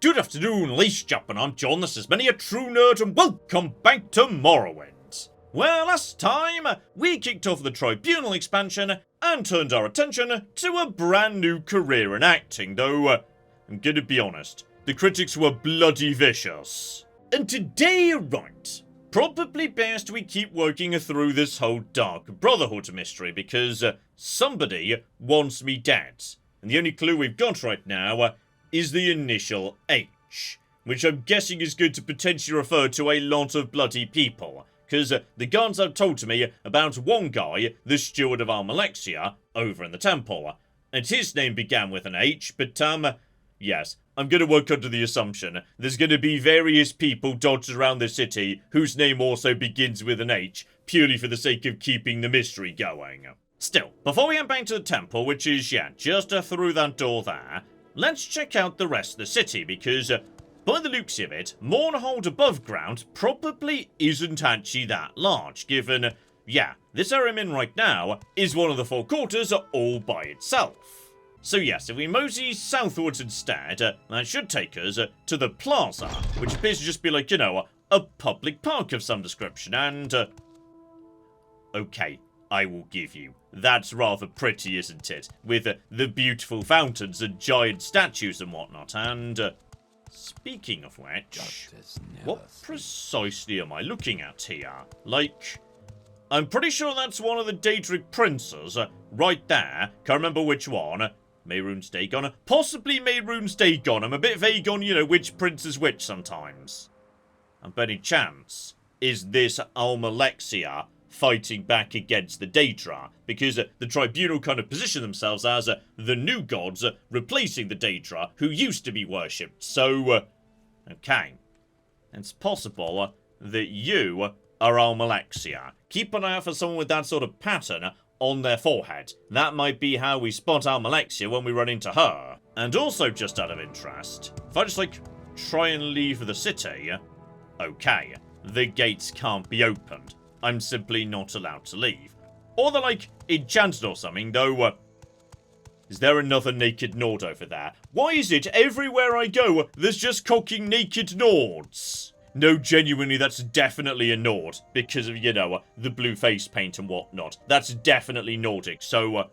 Good afternoon, ladies and gentlemen, I'm John, this is Many a True Nerd, and welcome back to Morrowind. Well, last time, we kicked off the Tribunal expansion and turned our attention to a brand new career in acting, though, I'm gonna be honest, the critics were bloody vicious. And today, right, probably best we keep working through this whole Dark Brotherhood mystery, because somebody wants me dead. And the only clue we've got right now is the initial H, which I'm guessing is going to potentially refer to a lot of bloody people, because the guards have told to me about one guy, the steward of Almalexia, over in the temple, and his name began with an H, but yes, I'm going to work under the assumption there's going to be various people dotted around the city whose name also begins with an H, purely for the sake of keeping the mystery going. Still, before we head back to the temple, which is, just through that door there, let's check out the rest of the city, because, by the looks of it, Mournhold above ground probably isn't actually that large, given, this area I'm in right now is one of the four quarters all by itself. So yes, if we mosey southwards instead, that should take us to the plaza, which appears to just be like, a public park of some description, and, okay, I will give you. That's rather pretty, isn't it? With the beautiful fountains and giant statues and whatnot. And, speaking of which, what precisely am I looking at here? Like, I'm pretty sure that's one of the Daedric princes, right there. Can't remember which one. Mehrunes Dagon? Possibly Mehrunes Dagon. I'm a bit vague on, which prince is which sometimes. And by any chance, is this Almalexia fighting back against the Daedra, because the Tribunal kind of position themselves as the new gods replacing the Daedra who used to be worshipped. So, okay, it's possible that you are Almalexia. Keep an eye out for someone with that sort of pattern on their forehead. That might be how we spot Almalexia when we run into her. And also, just out of interest, if I just, try and leave the city, okay, the gates can't be opened. I'm simply not allowed to leave. Or they're, enchanted or something, though, is there another naked Nord over there? Why is it everywhere I go, there's just cocking naked Nords? No, genuinely, that's definitely a Nord, because of, the blue face paint and whatnot. That's definitely Nordic, so,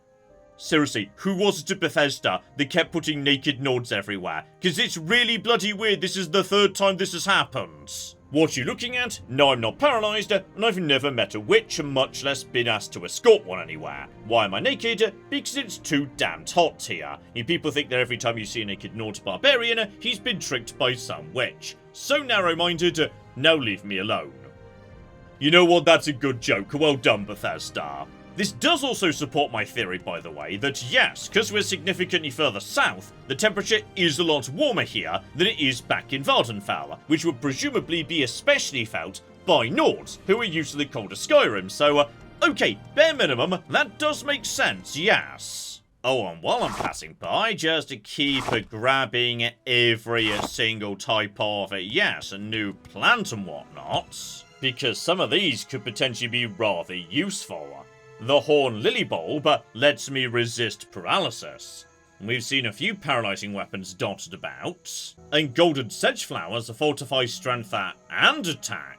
seriously, who was it at Bethesda that kept putting naked Nords everywhere? Because it's really bloody weird, this is the third time this has happened. What you looking at? No, I'm not paralysed, and I've never met a witch, much less been asked to escort one anywhere. Why am I naked? Because it's too damned hot here. People think that every time you see a naked Nord barbarian, he's been tricked by some witch. So narrow-minded, now leave me alone. You know what, that's a good joke. Well done, Bethesda. This does also support my theory, by the way, that yes, because we're significantly further south, the temperature is a lot warmer here than it is back in Vvardenfell, which would presumably be especially felt by Nords, who are used to the colder Skyrim, so, okay, bare minimum, that does make sense, yes. Oh, and while I'm passing by, just to keep grabbing every single type of, a new plant and whatnot, because some of these could potentially be rather useful. The Horn Lily Bulb lets me resist paralysis. We've seen a few paralysing weapons dotted about. And Golden Sedge Flowers fortify strength and attack.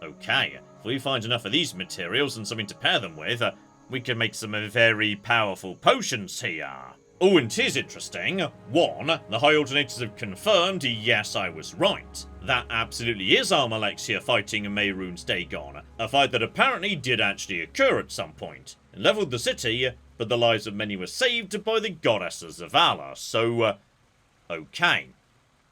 Okay, if we find enough of these materials and something to pair them with, we can make some very powerful potions here. Oh, and here's interesting. One, the High Alternators have confirmed, yes, I was right. That absolutely is Almalexia fighting Mehrunes Dagon, a fight that apparently did actually occur at some point. It leveled the city, but the lives of many were saved by the goddesses of valor, so, okay.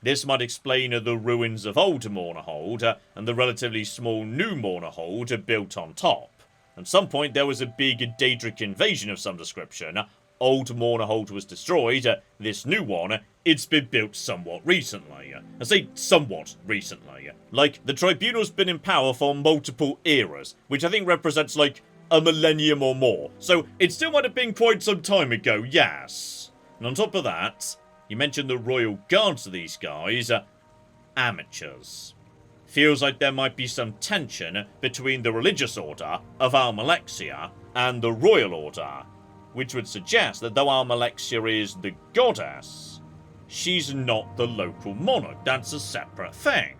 This might explain the ruins of old Mournhold, and the relatively small new Mournhold built on top. At some point there was a big Daedric invasion of some description. Old Mournhold was destroyed, this new one, it's been built somewhat recently. I say somewhat recently. The Tribunal's been in power for multiple eras, which I think represents, a millennium or more. So, it still might have been quite some time ago, yes. And on top of that, you mentioned the Royal Guards of these guys, amateurs. Feels like there might be some tension between the religious order of Almalexia and the Royal Order, which would suggest that though Almalexia is the goddess, she's not the local monarch. That's a separate thing.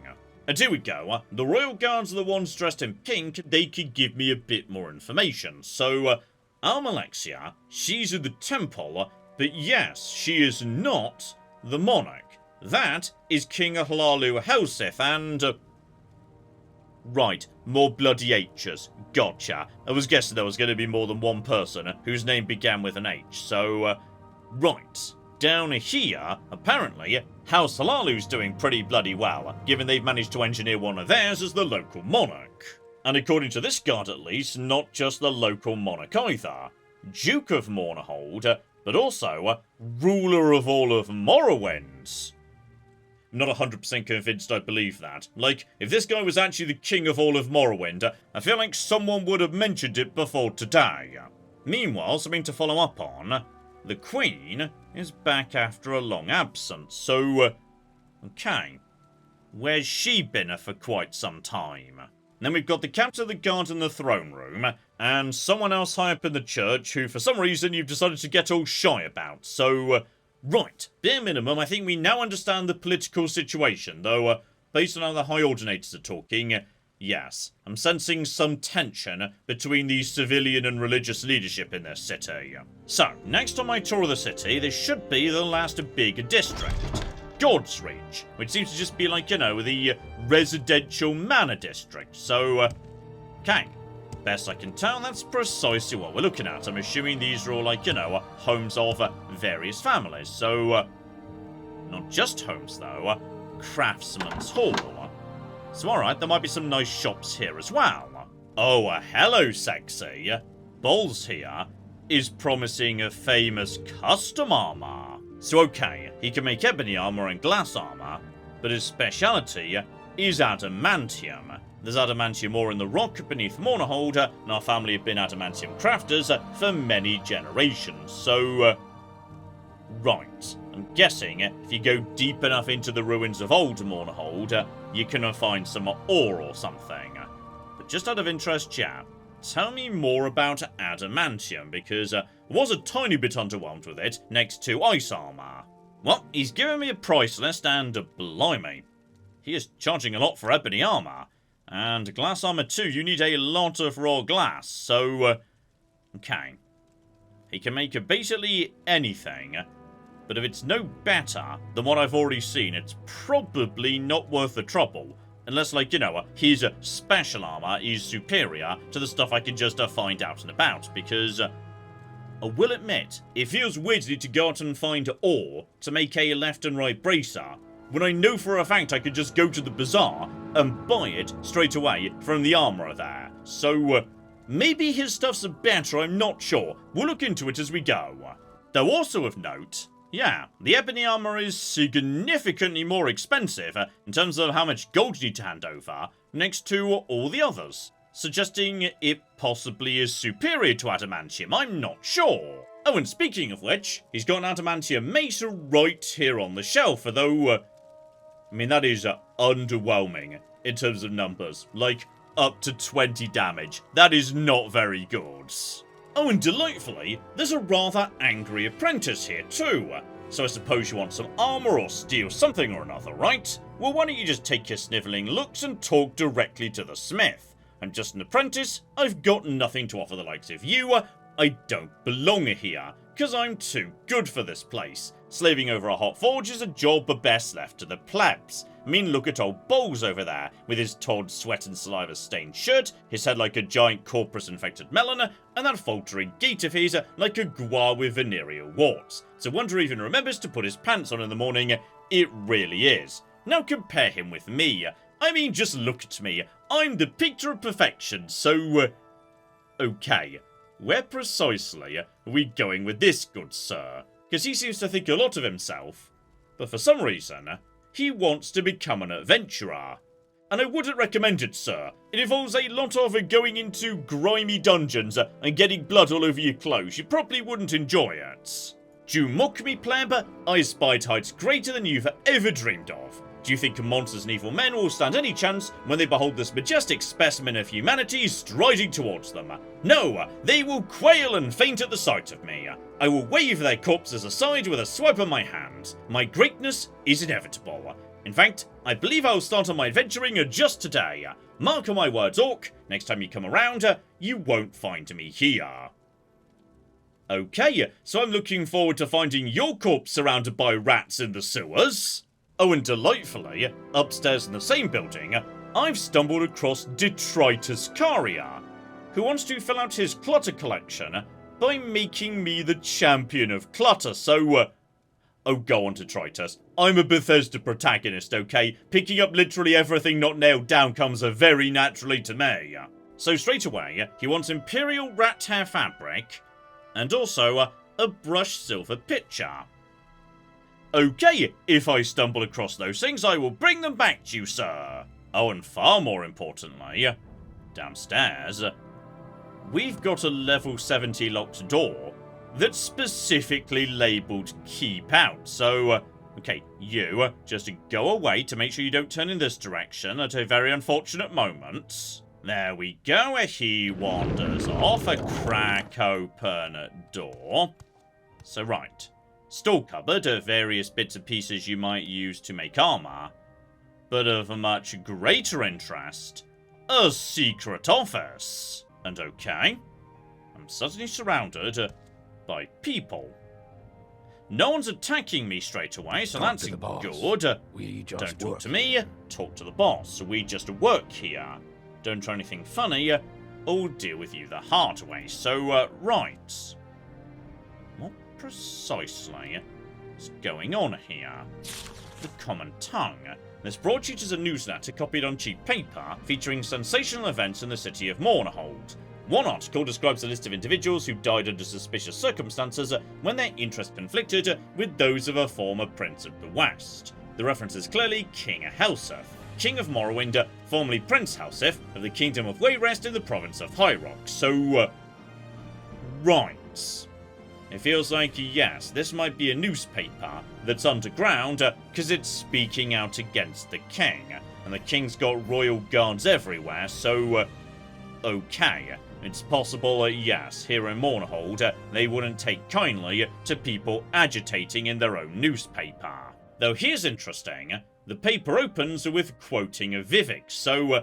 And here we go. The royal guards are the ones dressed in pink. They could give me a bit more information. So, Almalexia, she's at the temple, but yes, she is not the monarch. That is King Hlalu Helsith and... Right, more bloody H's. Gotcha. I was guessing there was going to be more than one person whose name began with an H, so... right. Down here, apparently, House Halalu's doing pretty bloody well, given they've managed to engineer one of theirs as the local monarch. And according to this guard at least, not just the local monarch either. Duke of Mournhold, but also ruler of all of Morrowind. I'm not 100% convinced I believe that. Like, if this guy was actually the king of all of Morrowind, I feel like someone would have mentioned it before today. Meanwhile, something to follow up on. The Queen is back after a long absence, so... okay. Where's she been for quite some time? Then we've got the captain of the guard in the throne room, and someone else high up in the church who for some reason you've decided to get all shy about, so... right, bare minimum, I think we now understand the political situation, though, based on how the High Ordinators are talking, yes, I'm sensing some tension between the civilian and religious leadership in this city. So, next on my tour of the city, this should be the last big district. Godsreach, which seems to just be like, you know, the residential manor district, so, okay. Best I can tell, that's precisely what we're looking at. I'm assuming these are all, like, you know, homes of various families. So, not just homes, though. Craftsmen's Hall. So, alright, there might be some nice shops here as well. Oh, hello, sexy. Balls here is promising a famous custom armor. So, okay, he can make ebony armor and glass armor, but his speciality is adamantium. There's adamantium ore in the rock beneath Mournhold, and our family have been adamantium crafters for many generations, so... right. I'm guessing if you go deep enough into the ruins of old Mournhold, you can find some ore or something. But just out of interest, chat, tell me more about adamantium, because I was a tiny bit underwhelmed with it next to ice armor. Well, he's given me a price list, and blimey, he is charging a lot for ebony armor. And glass armor too, you need a lot of raw glass, so... okay. He can make basically anything, but if it's no better than what I've already seen, it's probably not worth the trouble. Unless, like, you know, his special armor is superior to the stuff I can just find out and about, because... I will admit, it feels weird to go out and find ore to make a left and right bracer, when I know for a fact I could just go to the bazaar and buy it straight away from the armourer there. So, maybe his stuff's better, I'm not sure. We'll look into it as we go. Though also of note, yeah, the ebony armour is significantly more expensive in terms of how much gold you need to hand over next to all the others, suggesting it possibly is superior to adamantium, I'm not sure. Oh, and speaking of which, he's got an adamantium mace right here on the shelf, although... I mean, that is underwhelming in terms of numbers. Like, up to 20 damage. That is not very good. Oh, and delightfully, there's a rather angry apprentice here too. So I suppose you want some armour or steal something or another, right? Well, why don't you just take your snivelling looks and talk directly to the smith? I'm just an apprentice. I've got nothing to offer the likes of you. I don't belong here, because I'm too good for this place. Slaving over a hot forge is a job best left to the plebs. I mean, look at old Bowles over there, with his torn sweat and saliva-stained shirt, his head like a giant corpus-infected melon, and that faltering gait of his like a guar with venereal warts. So wonder even remembers to put his pants on in the morning. It really is. Now compare him with me. I mean, just look at me. I'm the picture of perfection, so... okay. Where precisely are we going with this, good sir? Because he seems to think a lot of himself, but for some reason, he wants to become an adventurer. And I wouldn't recommend it, sir. It involves a lot of going into grimy dungeons and getting blood all over your clothes. You probably wouldn't enjoy it. Do you mock me, pleb? I spied heights greater than you've ever dreamed of. Do you think monsters and evil men will stand any chance when they behold this majestic specimen of humanity striding towards them? No, they will quail and faint at the sight of me. I will wave their corpses aside with a swipe of my hand. My greatness is inevitable. In fact, I believe I'll start on my adventuring just today. Mark my words, Orc, next time you come around, you won't find me here. Okay, so I'm looking forward to finding your corpse surrounded by rats in the sewers. Oh, and delightfully, upstairs in the same building, I've stumbled across Detritus Caria, who wants to fill out his clutter collection by making me the champion of clutter, so, oh, go on, Detritus. I'm a Bethesda protagonist, okay? Picking up literally everything not nailed down comes very naturally to me. So straight away, he wants Imperial Rat Hair Fabric, and also a brushed silver pitcher. Okay, if I stumble across those things, I will bring them back to you, sir. Oh, and far more importantly, downstairs, we've got a level 70 locked door that's specifically labelled keep out. So, okay, you just go away to make sure you don't turn in this direction at a very unfortunate moment. There we go, he wanders off, a crack open door. So right, store cupboard of various bits and pieces you might use to make armour, but of a much greater interest, a secret office. And okay, I'm suddenly surrounded by people. No one's attacking me straight away, so that's good. Don't talk to me, talk to the boss. We just work here. Don't try anything funny, or deal with you the hard way. So, right. What precisely is going on here? The Common Tongue. This broadsheet is a newsletter copied on cheap paper, featuring sensational events in the city of Mournhold. One article describes a list of individuals who died under suspicious circumstances when their interests conflicted with those of a former Prince of the West. The reference is clearly King Helseth, King of Morrowind, formerly Prince Helseth of the Kingdom of Wayrest in the province of High Rock. So, right. It feels like, yes, this might be a newspaper that's underground, because it's speaking out against the king. And the king's got royal guards everywhere, so, okay. It's possible, yes, here in Mournhold, they wouldn't take kindly to people agitating in their own newspaper. Though here's interesting, the paper opens with quoting of Vivek, so,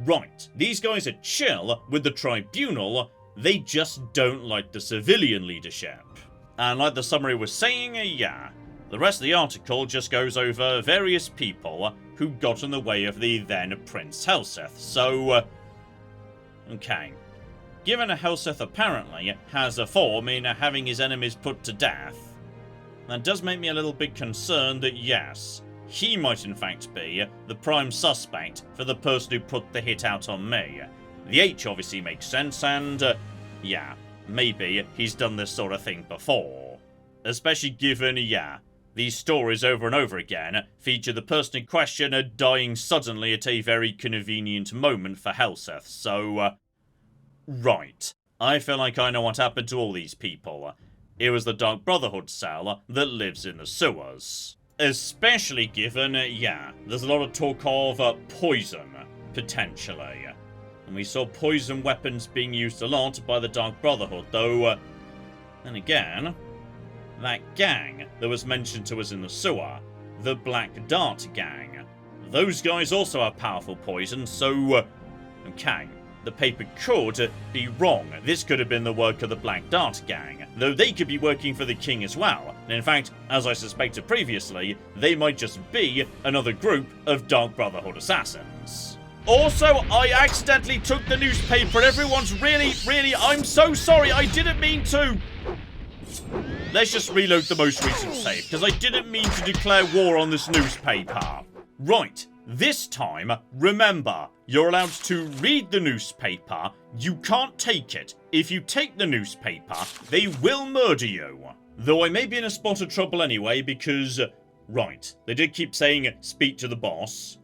right, these guys are chill with the tribunal, they just don't like the civilian leadership. And like the summary was saying, yeah, the rest of the article just goes over various people who got in the way of the then Prince Helseth, so, okay. Given Helseth apparently has a form in having his enemies put to death, that does make me a little bit concerned that yes, he might in fact be the prime suspect for the person who put the hit out on me. The H obviously makes sense and, yeah, maybe he's done this sort of thing before. Especially given, yeah, these stories over and over again feature the person in question dying suddenly at a very convenient moment for Helseth, so, right. I feel like I know what happened to all these people. It was the Dark Brotherhood cell that lives in the sewers. Especially given, yeah, there's a lot of talk of poison, potentially. And we saw poison weapons being used a lot by the Dark Brotherhood, though, then again, that gang that was mentioned to us in the sewer, the Black Dart gang, those guys also have powerful poison, so, okay. The paper could be wrong. This could have been the work of the Black Dart gang, though they could be working for the king as well. And in fact, as I suspected previously, they might just be another group of Dark Brotherhood assassins. Also, I accidentally took the newspaper and everyone's really, I'm so sorry, I didn't mean to. Let's just reload the most recent save, because I didn't mean to declare war on this newspaper. Right. This time, remember, you're allowed to read the newspaper, you can't take it. If you take the newspaper, they will murder you. Though I may be in a spot of trouble anyway, because, right, they did keep saying, speak to the boss.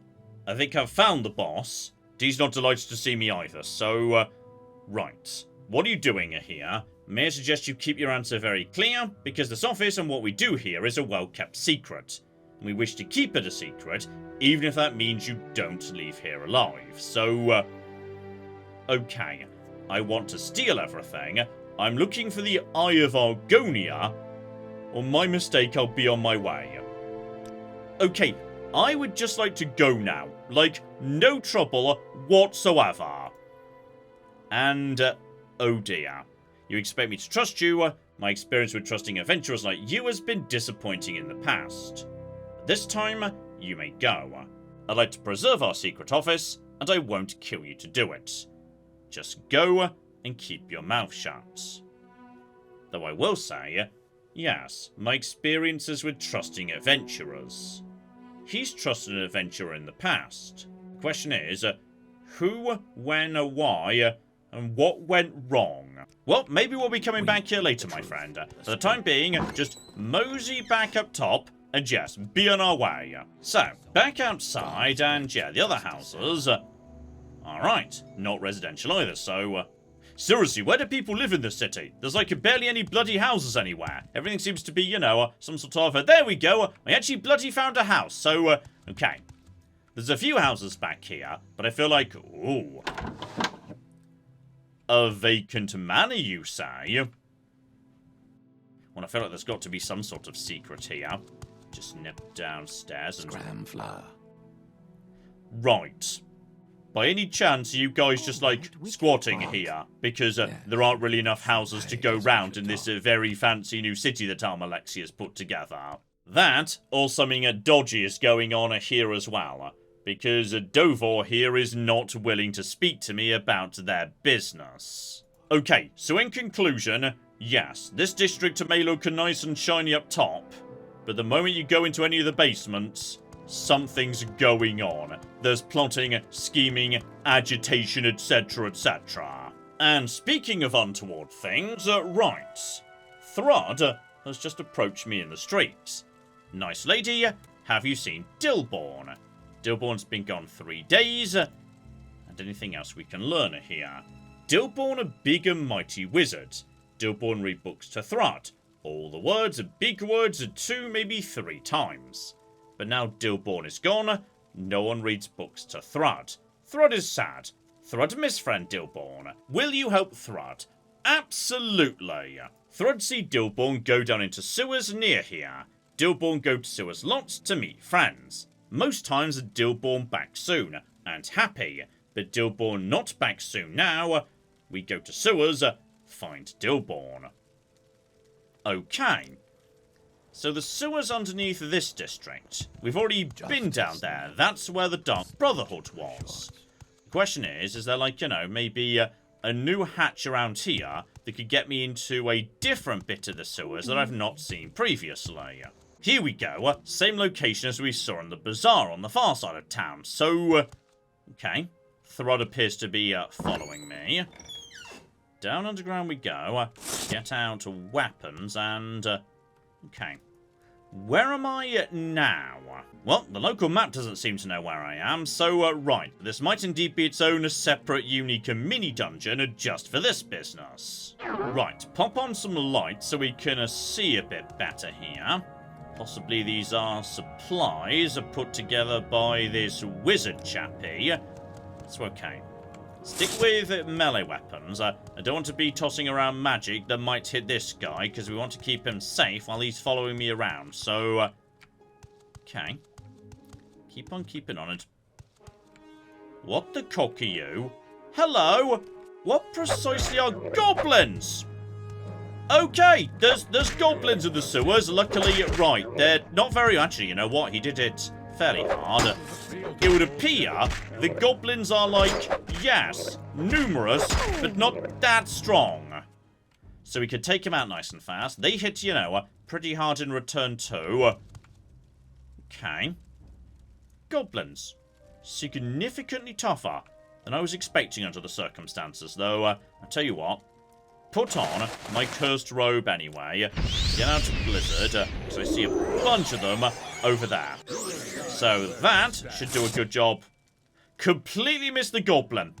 I think I've found the boss. He's not delighted to see me either, so, right. What are you doing here? May I suggest you keep your answer very clear, because this office and what we do here is a well-kept secret. and we wish to keep it a secret, even if that means you don't leave here alive. So, okay. I want to steal everything. I'm looking for the Eye of Argonia, or my mistake, I'll be on my way. Okay, I would just like to go now. Like, no trouble whatsoever. And, oh dear. You expect me to trust you? My experience with trusting adventurers like you has been disappointing in the past. But this time, you may go. I'd like to preserve our secret office, and I won't kill you to do it. Just go and keep your mouth shut. Though I will say, yes, my experiences with trusting adventurers. He's trusted an adventurer in the past. The question is, who, when, why, and what went wrong? Well, maybe we'll be coming back here later, my friend. For the time being, just mosey back up top, and yes, be on our way. So, back outside, and yeah, the other houses. Alright, not residential either, so... seriously, where do people live in this city? There's like barely any bloody houses anywhere. Everything seems to be, you know, some sort of... there we go! I actually bloody found a house, so, okay. There's a few houses back here, but I feel like... ooh. A vacant manor, you say? Well, I feel like there's got to be some sort of secret here. Just nip downstairs and... Scram flour. Right. By any chance, are you guys just, like, squatting here? Because there aren't really enough houses to go round in this very fancy new city that Almalexia has put together. That, or something dodgy is going on here as well. Because Dovor here is not willing to speak to me about their business. Okay, so in conclusion, yes, this district may look nice and shiny up top, but the moment you go into any of the basements, something's going on. There's plotting, scheming, agitation, etc, etc. And speaking of untoward things, right. Thrud has just approached me in the street. Nice lady, have you seen Dilborn? Dilborn's been gone 3 days. And anything else we can learn here? Dilborn, a big and mighty wizard. Dilborn read books to Thrud. All the words are big words 2, maybe 3 times. But now Dilborn is gone, no one reads books to Thrud. Thrud is sad. Thrud miss friend Dilborn. Will you help Thrud? Absolutely. Thrud see Dilborn go down into sewers near here. Dilborn go to sewers lots to meet friends. Most times Dilborn back soon, and happy. But Dilborn not back soon now. We go to sewers, find Dilborn. Okay. So the sewers underneath this district. We've already been down there. That's where the Dark Brotherhood was. The question is there like, you know, maybe a new hatch around here that could get me into a different bit of the sewers that I've not seen previously? Here we go. Same location as we saw in the bazaar on the far side of town. So, okay. Thrud appears to be following me. Down underground we go. Get out weapons and... okay. Where am I now? Well, the local map doesn't seem to know where I am, so, right. This might indeed be its own separate, unique mini-dungeon just for this business. Right, pop on some lights so we can see a bit better here. Possibly these are supplies put together by this wizard chappie. So, okay. Stick with melee weapons. I don't want to be tossing around magic that might hit this guy, because we want to keep him safe while he's following me around. So, okay. Keep on keeping on it. What the cock are you? Hello? What precisely are goblins? Okay, there's goblins in the sewers. Luckily, right, they're not very... actually, you know what? He did it fairly hard. It would appear the goblins are like, yes, numerous, but not that strong. So we could take him out nice and fast. They hit, you know, pretty hard in return too. Okay. Goblins. Significantly tougher than I was expecting under the circumstances, though. I'll tell you what. Put on my cursed robe anyway. Get out of Blizzard, because I see a bunch of them over there. So that should do a good job. Completely missed the goblin,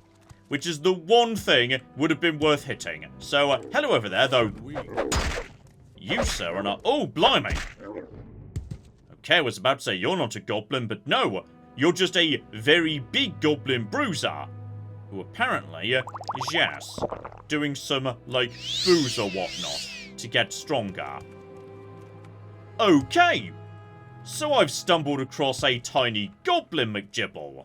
which is the one thing would have been worth hitting. So, hello over there, though. You, sir, are not... oh, blimey. Okay, I was about to say you're not a goblin, but no. You're just a very big goblin bruiser. Who apparently is, yes, doing some, like, booze or whatnot to get stronger. Okay. So I've stumbled across a tiny goblin McGibble.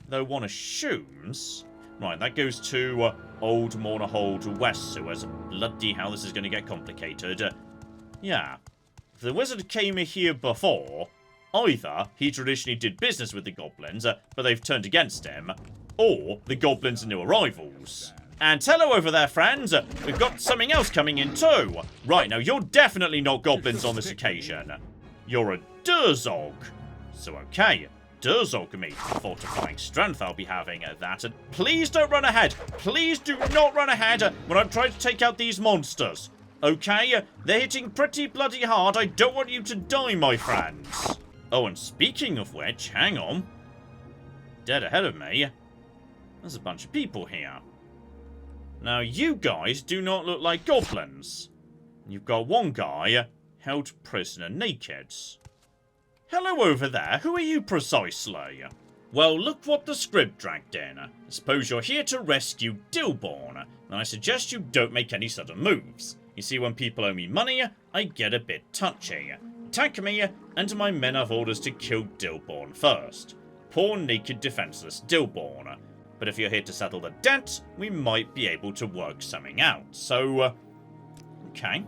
Though one assumes... Right, that goes to Old Mournhold West Sewers. Bloody hell, this is going to get complicated. Yeah. If the wizard came here before, either he traditionally did business with the goblins, but they've turned against him, or the goblins are new arrivals. And hello over there, friends. We've got something else coming in too. Right, now you're definitely not goblins on this occasion. You're a Durzog. So okay, Durzog me. Fortifying strength I'll be having at that. And please don't run ahead. Please do not run ahead when I'm trying to take out these monsters. Okay? They're hitting pretty bloody hard. I don't want you to die, my friends. Oh, and speaking of which, hang on. Dead ahead of me. There's a bunch of people here. Now, you guys do not look like goblins. You've got one guy held prisoner naked. Hello over there. Who are you precisely? Well, look what the script dragged in. I suppose you're here to rescue Dilborn, and I suggest you don't make any sudden moves. You see, when people owe me money, I get a bit touchy. Attack me, and my men have orders to kill Dilborn first. Poor, naked, defenseless Dilborn. But if you're here to settle the debt, we might be able to work something out. So, okay.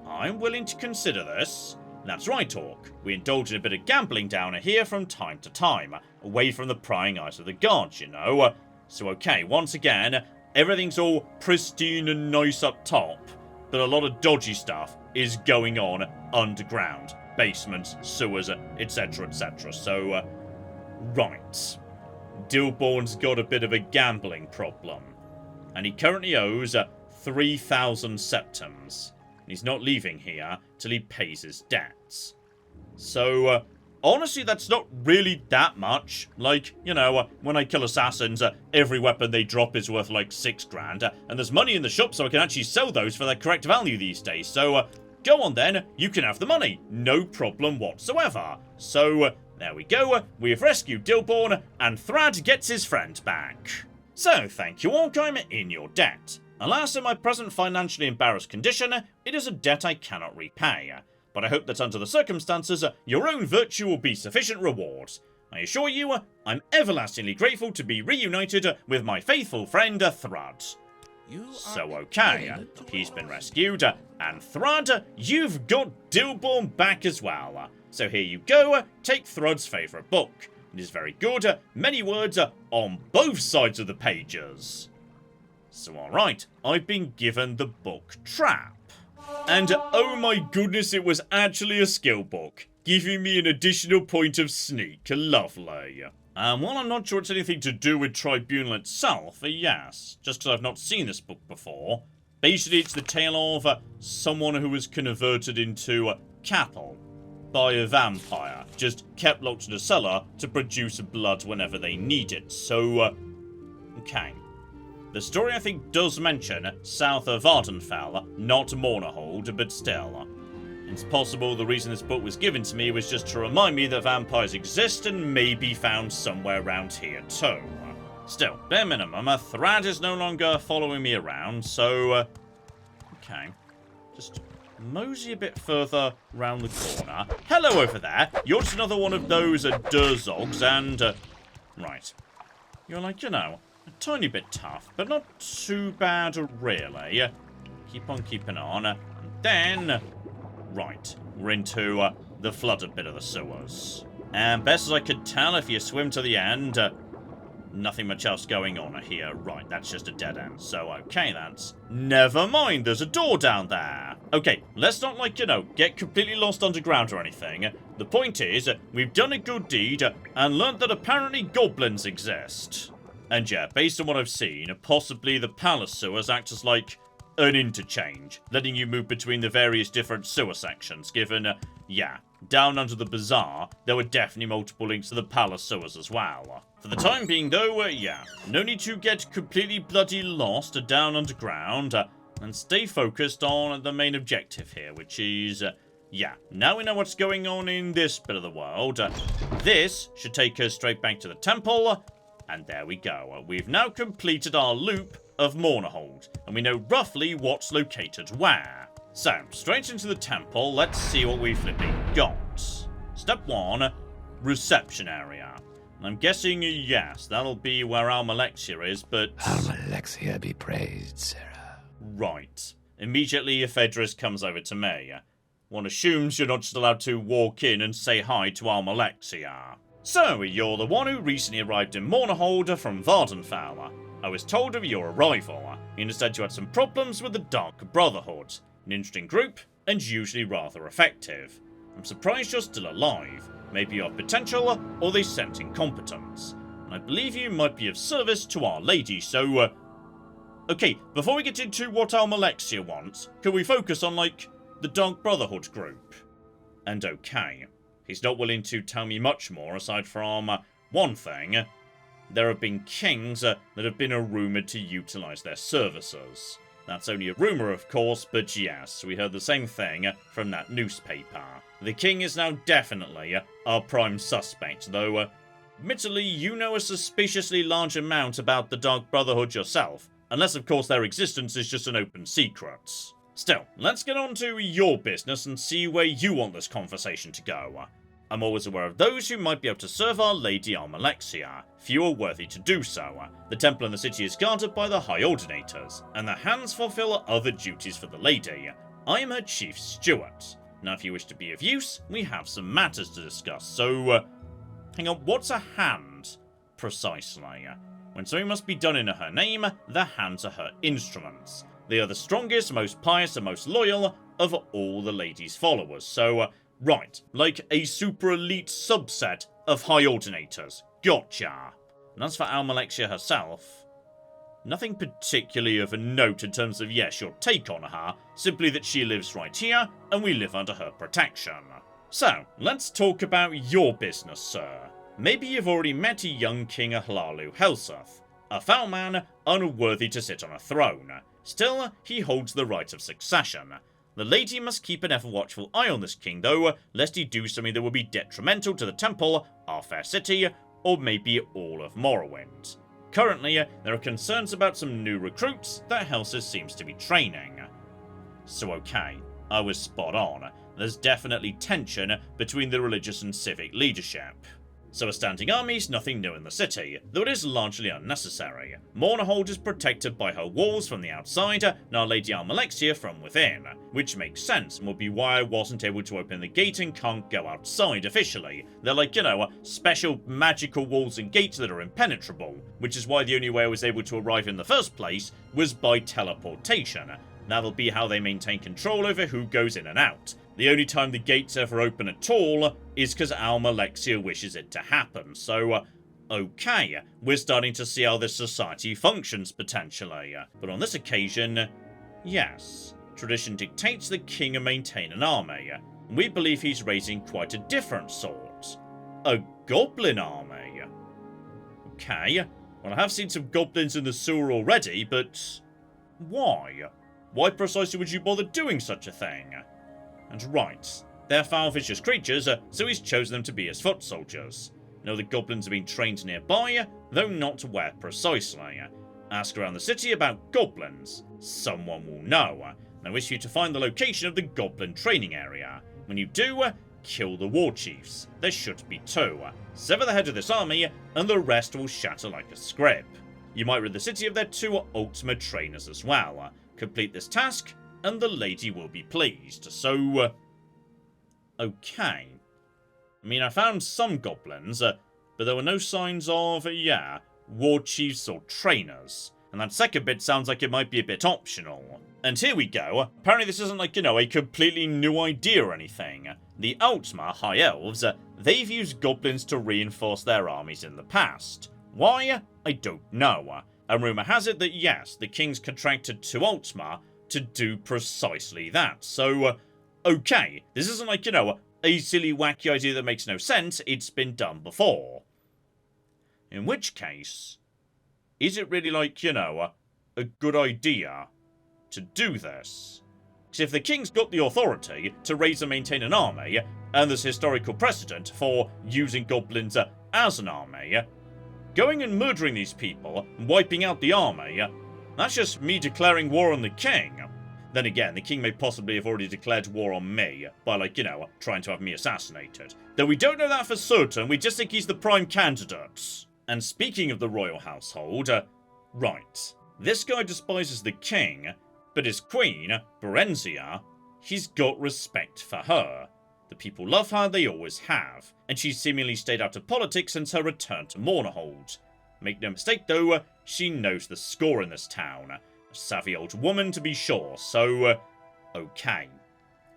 I'm willing to consider this. That's right, Orc. We indulge in a bit of gambling down here from time to time, away from the prying eyes of the guards, you know. So, okay, once again, everything's all pristine and nice up top, but a lot of dodgy stuff is going on underground. Basements, sewers, etc., etc. So, right. Dilborn's got a bit of a gambling problem, and he currently owes 3,000 septums. He's not leaving here till he pays his debts. So, honestly, that's not really that much. Like, you know, when I kill assassins, every weapon they drop is worth like 6 grand, and there's money in the shop so I can actually sell those for their correct value these days. So, go on then, you can have the money. No problem whatsoever. So, there we go. We've rescued Dilborn, and Thrad gets his friend back. So, thank you, Orc, I'm in your debt. Alas, in my present financially embarrassed condition, it is a debt I cannot repay. But I hope that under the circumstances, your own virtue will be sufficient reward. I assure you, I'm everlastingly grateful to be reunited with my faithful friend, Thrud. So okay, he's been rescued, and Thrud, you've got Dilborn back as well. So here you go, take Thrud's favourite book. It is very good, many words on both sides of the pages. So alright, I've been given the book Trap. And oh my goodness, it was actually a skill book, giving me an additional point of sneak. Lovely. And while I'm not sure it's anything to do with Tribunal itself, yes, just because I've not seen this book before, basically it's the tale of someone who was converted into cattle by a vampire, just kept locked in a cellar to produce blood whenever they need it. So, okay. The story, I think, does mention south of Ardenfell, not Mournhold, but still. It's possible the reason this book was given to me was just to remind me that vampires exist and may be found somewhere around here too. Still, bare minimum, Thrad is no longer following me around, so... okay. Just mosey a bit further round the corner. Hello over there! You're just another one of those Durzogs, and... right. You're like, you know... a tiny bit tough, but not too bad, really. Keep on keeping on. And then... right, we're into the flooded bit of the sewers. And best as I could tell, if you swim to the end, nothing much else going on here. Right, that's just a dead end. So, okay, that's... never mind, there's a door down there. Okay, let's not, like, you know, get completely lost underground or anything. The point is, we've done a good deed and learnt that apparently goblins exist. And yeah, based on what I've seen, possibly the palace sewers act as like an interchange, letting you move between the various different sewer sections, given, yeah, down under the bazaar, there were definitely multiple links to the palace sewers as well. For the time being though, yeah, no need to get completely bloody lost down underground, and stay focused on the main objective here, which is, Yeah, now we know what's going on in this bit of the world. This should take us straight back to the temple. And there we go. We've now completed our loop of Mournhold. And we know roughly what's located where. So, straight into the temple. Let's see what we've flipping got. Step 1. Reception area. And I'm guessing, yes, that'll be where Almalexia is, but... Almalexia be praised, Sarah. Right. Immediately, Phaedrus comes over to me. One assumes you're not just allowed to walk in and say hi to Almalexia. So, you're the one who recently arrived in Mournhold from Vardenfell. I was told of your arrival. Instead, you had some problems with the Dark Brotherhood. An interesting group, and usually rather effective. I'm surprised you're still alive. Maybe you have potential, or they scent incompetence. And I believe you might be of service to Our Lady, so... Okay, before we get into what Almalexia wants, can we focus on, like, the Dark Brotherhood group? And okay, he's not willing to tell me much more aside from one thing. There have been kings that have been rumoured to utilise their services. That's only a rumour, of course, but yes, we heard the same thing from that newspaper. The king is now definitely our prime suspect, though admittedly you know a suspiciously large amount about the Dark Brotherhood yourself, unless of course their existence is just an open secret. Still, let's get on to your business and see where you want this conversation to go. I'm always aware of those who might be able to serve Our Lady Almalexia. Few are worthy to do so. The temple in the city is guarded by the High Ordinators, and the hands fulfill other duties for the lady. I am her chief steward. Now if you wish to be of use, we have some matters to discuss, so... hang on, what's a hand? Precisely. When something must be done in her name, the hands are her instruments. They are the strongest, most pious, and most loyal of all the lady's followers, so... right, like a super elite subset of High Ordinators. Gotcha. And as for Almalexia herself, nothing particularly of a note in terms of, yes, your take on her, simply that she lives right here, and we live under her protection. So, let's talk about your business, sir. Maybe you've already met a young King Hlalu Helseth, a foul man unworthy to sit on a throne. Still, he holds the right of succession. The lady must keep an ever watchful eye on this king, though, lest he do something that would be detrimental to the temple, our fair city, or maybe all of Morrowind. Currently, there are concerns about some new recruits that Helseth seems to be training. So okay, I was spot on. There's definitely tension between the religious and civic leadership. So a standing army is nothing new in the city, though it is largely unnecessary. Mournhold is protected by her walls from the outside, and Our Lady Almalexia from within, which makes sense and would be why I wasn't able to open the gate and can't go outside officially. They're like, you know, special magical walls and gates that are impenetrable, which is why the only way I was able to arrive in the first place was by teleportation. That'll be how they maintain control over who goes in and out. The only time the gates ever open at all is because Almalexia wishes it to happen, so, okay, we're starting to see how this society functions, potentially. But on this occasion, yes, tradition dictates the king maintain an army. We believe he's raising quite a different sort. A goblin army. Okay, well I have seen some goblins in the sewer already, but why? Why precisely would you bother doing such a thing? And right, they're foul-vicious creatures, so he's chosen them to be his foot soldiers. Know the goblins have been trained nearby, though not where precisely. Ask around the city about goblins. Someone will know. And I wish you to find the location of the goblin training area. When you do, kill the war chiefs. There should be 2. Sever the head of this army, and the rest will shatter like a scrip. You might rid the city of their 2 ultimate trainers as well. Complete this task, and the lady will be pleased. So, okay. I mean, I found some goblins, but there were no signs of, war chiefs or trainers. And that second bit sounds like it might be a bit optional. And here we go. Apparently this isn't like, a completely new idea or anything. The Altma High Elves, they've used goblins to reinforce their armies in the past. Why? I don't know. And rumour has it that yes, the king's contracted to Altma to do precisely that. So, okay, this isn't like, a silly wacky idea that makes no sense, it's been done before. In which case, is it really like, a good idea to do this? Because if the king's got the authority to raise and maintain an army, and there's historical precedent for using goblins as an army, going and murdering these people, and wiping out the army, that's just me declaring war on the king. Then again, the king may possibly have already declared war on me by, like, you know, trying to have me assassinated. Though we don't know that for certain, we just think he's the prime candidate. And speaking of the royal household, right. This guy despises the king, but his queen, Berenzia, he's got respect for her. The people love her, they always have, and she's seemingly stayed out of politics since her return to Mournhold. Make no mistake though, she knows the score in this town. A savvy old woman to be sure, so, okay.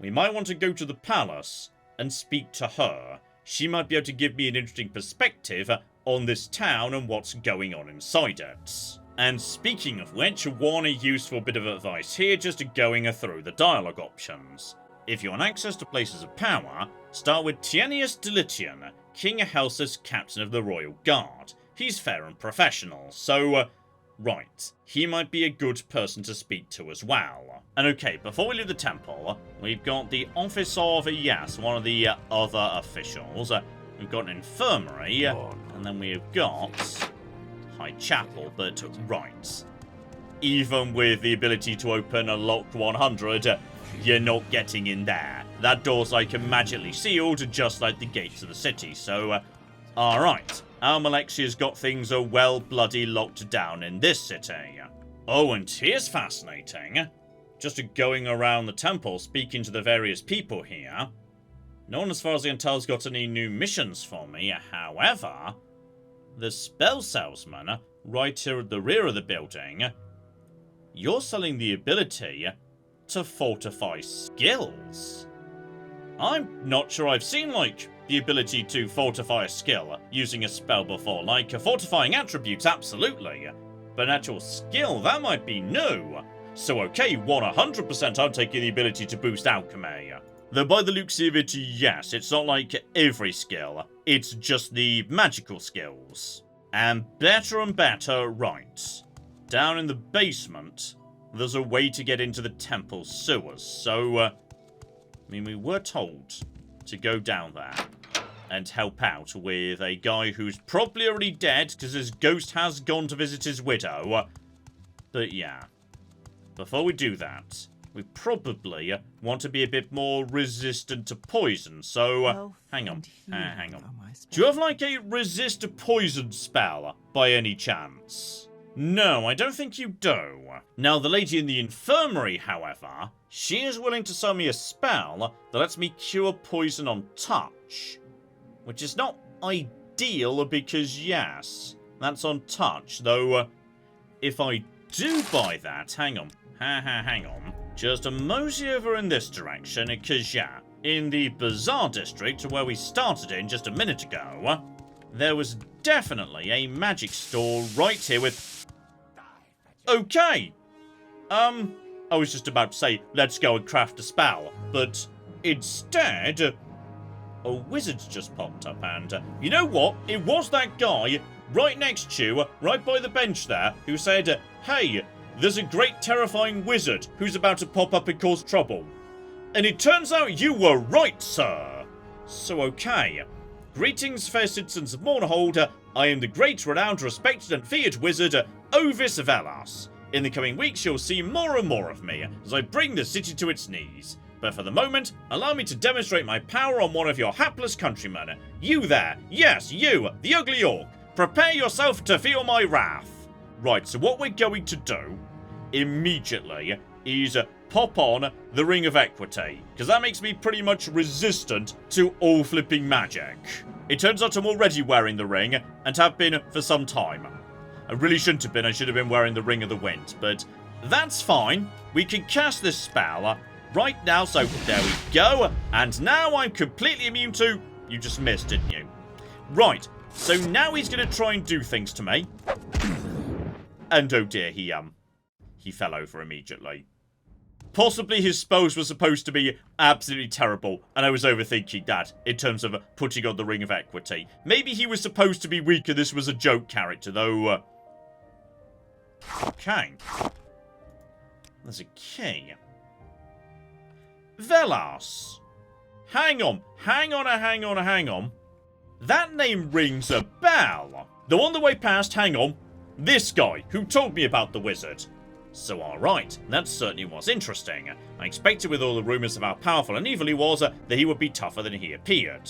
We might want to go to the palace and speak to her. She might be able to give me an interesting perspective on this town and what's going on inside it. And speaking of which, one useful bit of advice here, just going through the dialogue options. If you want access to places of power, start with Tienius Dilitian, King Helsa's captain of the Royal Guard. He's fair and professional, so, right, he might be a good person to speak to as well. And okay, before we leave the temple, we've got the office of, yes, one of the other officials. We've got an infirmary, and then we've got High Chapel, but right. Even with the ability to open a locked 100, you're not getting in there. That door's like magically sealed, just like the gates of the city, so, alright. Our Malexia's got things well bloody locked down in this city. Oh, and here's fascinating. Just going around the temple, speaking to the various people here. No one, as far as I can tell, has got any new missions for me. However, the spell salesman, right here at the rear of the building, you're selling the ability to fortify skills. I'm not sure I've seen, like, the ability to fortify a skill using a spell before. Like, fortifying attributes, absolutely. But an actual skill, that might be new. So okay, 100% I'm taking the ability to boost alchemy. Though by the looks of it, yes, it's not like every skill. It's just the magical skills. And better, right. Down in the basement, there's a way to get into the temple sewers. So, I mean, we were told to go down there and help out with a guy who's probably already dead because his ghost has gone to visit his widow. But yeah, before we do that, we probably want to be a bit more resistant to poison. So, hang on. Do you have like a resist poison spell by any chance? No, I don't think you do. Now, the lady in the infirmary, however, she is willing to sell me a spell that lets me cure poison on touch. Which is not ideal because, yes, that's on touch. Though, if I do buy that, hang on. Just mosey over in this direction, because, yeah, in the Bazaar district, where we started in just a minute ago, there was definitely a magic store right here with... Okay! I was just about to say, let's go and craft a spell, but instead, a wizard's just popped up, and you know what? It was that guy right next to you, right by the bench there, who said, hey, there's a great terrifying wizard who's about to pop up and cause trouble. And it turns out you were right, sir. So okay. Greetings, fair citizens of Mournhold. I am the great, renowned, respected and feared wizard, Ovis Velas. In the coming weeks, you'll see more and more of me as I bring the city to its knees. But for the moment, allow me to demonstrate my power on one of your hapless countrymen. You there, yes, you, the ugly orc. Prepare yourself to feel my wrath. Right, so what we're going to do immediately is pop on the Ring of Equity, because that makes me pretty much resistant to all flipping magic. It turns out I'm already wearing the ring, and have been for some time. I really shouldn't have been, I should have been wearing the Ring of the Wind, but that's fine. We can cast this spell right now, so there we go, and now I'm completely immune to... You just missed, didn't you? Right, so now he's going to try and do things to me. And oh dear, he fell over immediately. Possibly his spells were supposed to be absolutely terrible, and I was overthinking that in terms of putting on the Ring of Equity. Maybe he was supposed to be weak and this was a joke character, though. Okay. There's a key. Velas. Hang on. That name rings a bell. Though on the way past, hang on, this guy who told me about the wizard. So alright, that certainly was interesting. I expected with all the rumours of how powerful and evil he was, that he would be tougher than he appeared.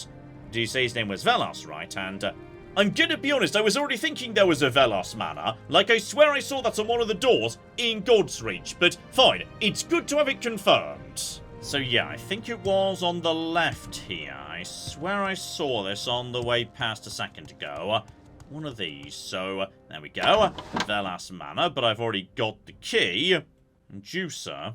Do you say his name was Velas, right? And, I'm gonna be honest, I was already thinking there was a Velas manor. Like, I swear I saw that on one of the doors in God's Reach. But fine, it's good to have it confirmed. So yeah, I think it was on the left here. I swear I saw this on the way past a second ago. One of these. So, there we go. Velas Manor, but I've already got the key. And Juicer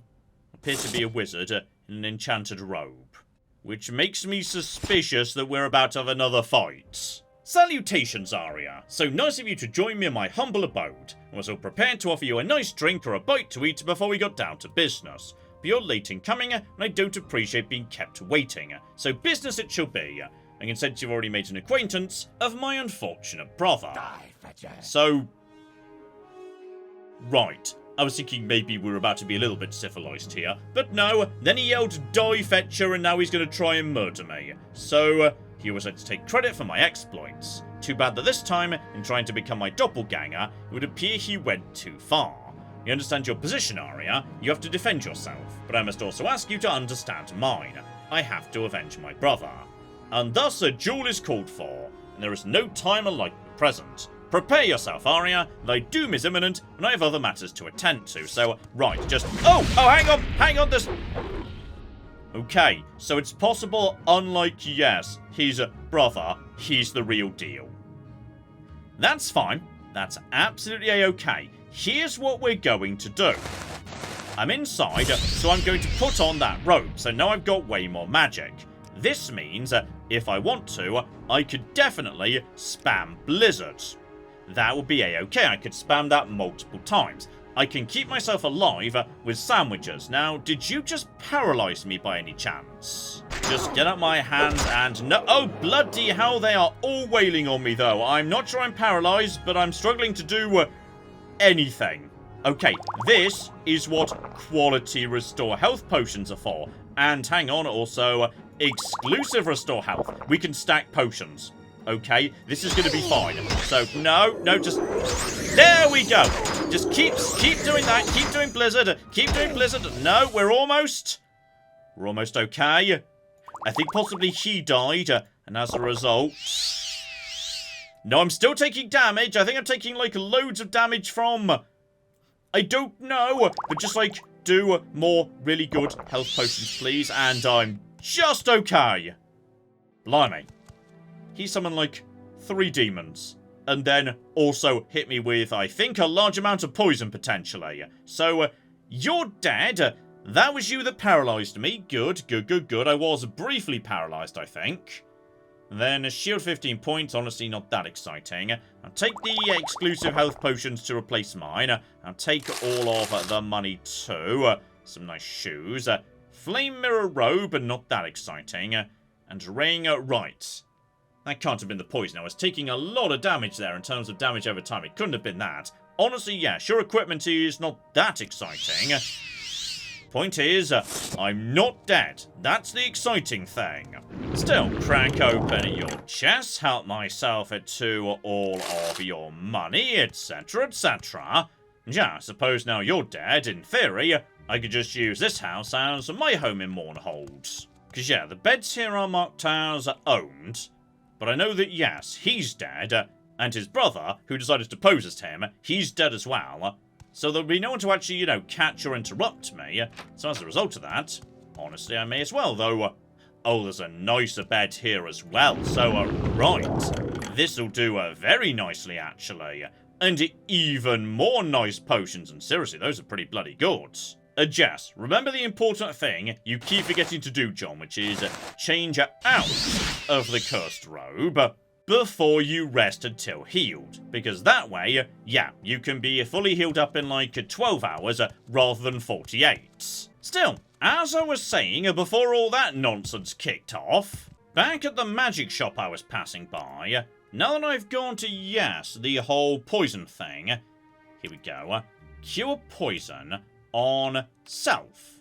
appears to be a wizard in an enchanted robe. Which makes me suspicious that we're about to have another fight. Salutations, Arya. So nice of you to join me in my humble abode. I was all prepared to offer you a nice drink or a bite to eat before we got down to business. But you're late in coming, and I don't appreciate being kept waiting. So business it shall be. I can sense you've already made an acquaintance of my unfortunate brother. So... Right. I was thinking maybe we were about to be a little bit civilized here. But no, then he yelled, "Die, fetcher," and now he's going to try and murder me. So, he was had to take credit for my exploits. Too bad that this time, in trying to become my doppelganger, it would appear he went too far. You understand your position, Arya. You have to defend yourself. But I must also ask you to understand mine. I have to avenge my brother. And thus a duel is called for, and there is no time like the present. Prepare yourself, Arya. Thy doom is imminent, and I have other matters to attend to, so, right, just... Oh, hang on, this... Okay, so it's possible, unlike, yes, his brother, he's the real deal. That's fine. That's absolutely a-okay. Here's what we're going to do. I'm inside, so I'm going to put on that robe, so now I've got way more magic. This means, if I want to, I could definitely spam Blizzard. That would be a-okay. I could spam that multiple times. I can keep myself alive with sandwiches. Now, did you just paralyze me by any chance? Just get up my hands and no... Oh, bloody hell, they are all wailing on me, though. I'm not sure I'm paralyzed, but I'm struggling to do anything. Okay, this is what quality restore health potions are for. And hang on, also... exclusive restore health. We can stack potions. Okay, this is going to be fine. So, no, just... There we go. Just keep doing that. Keep doing Blizzard. Keep doing Blizzard. No, we're almost okay. I think possibly he died, and as a result... No, I'm still taking damage. I think I'm taking, like, loads of damage from... I don't know, but just, like, do more really good health potions, please, and I'm... just okay. Blimey. He summoned like 3 demons. And then also hit me with, I think, a large amount of poison potentially. So, you're dead. That was you that paralyzed me. Good. I was briefly paralyzed, I think. Then shield 15 points, honestly not that exciting. I'll take the exclusive health potions to replace mine. I'll take all of the money too. Some nice shoes. Flame mirror robe, not that exciting. And ring, right. That can't have been the poison. I was taking a lot of damage there in terms of damage over time. It couldn't have been that. Honestly, yeah, sure equipment is not that exciting. Point is, I'm not dead. That's the exciting thing. Still, crack open your chest, help myself to all of your money, etc., etc. Yeah, I suppose now you're dead, in theory, I could just use this house as my home in Mournhold. Because, yeah, the beds here are marked as owned. But I know that, yes, he's dead. And his brother, who decided to pose as him, he's dead as well. So there'll be no one to actually, you know, catch or interrupt me. So as a result of that, honestly, I may as well, though. Oh, there's a nicer bed here as well. So, right. This'll do very nicely, actually. And even more nice potions. And seriously, those are pretty bloody good. Jess, remember the important thing you keep forgetting to do, John, which is change out of the cursed robe before you rest until healed. Because that way, yeah, you can be fully healed up in like 12 hours rather than 48. Still, as I was saying before all that nonsense kicked off, back at the magic shop I was passing by, now that I've gone to, yes, the whole poison thing, here we go, cure poison on self.